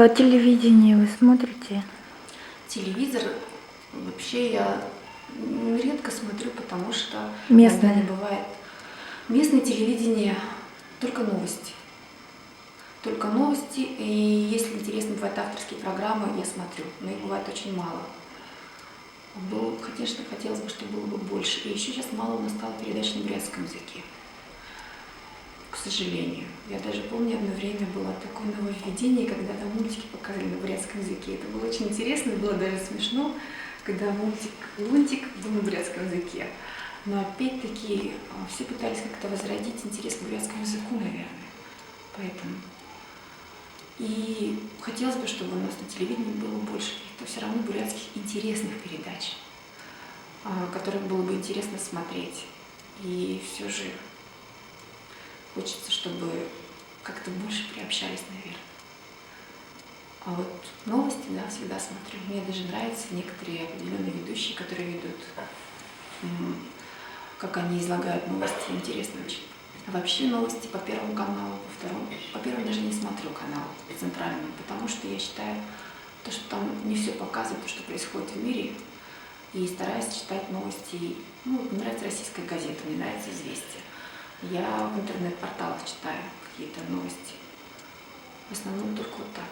Телевидение вы смотрите? Телевизор вообще я редко смотрю, потому что иногда Местное. не бывает. Местное телевидение только новости. Только новости, и если интересно, бывают авторские программы, я смотрю, но их бывает очень мало. Конечно, хотелось бы, чтобы было бы больше. И еще сейчас мало у нас стало передач на бурятском языке. К сожалению. Я даже помню, одно время было такое нововведение, когда там мультики показывали на бурятском языке. Это было очень интересно, было даже смешно, когда мультик «Лунтик» был на бурятском языке. Но опять-таки все пытались как-то возродить интерес к бурятскому языку, наверное. Поэтому. И хотелось бы, чтобы у нас на телевидении было больше каких-то все равно бурятских интересных передач, которые было бы интересно смотреть. И все же хочется, чтобы как-то больше приобщались, наверное. А вот новости, да, всегда смотрю. Мне даже нравятся некоторые определенные ведущие, которые ведут, как они излагают новости. Интересно очень. А вообще новости по Первому каналу, по Второму. По Первому даже не смотрю канал, по Центральному, потому что я считаю, что там не все показывает, то, что происходит в мире. И стараюсь читать новости. Мне нравится «Российская газета», мне нравится «Известия». Я в интернет-порталах читаю какие-то новости. В основном только вот так.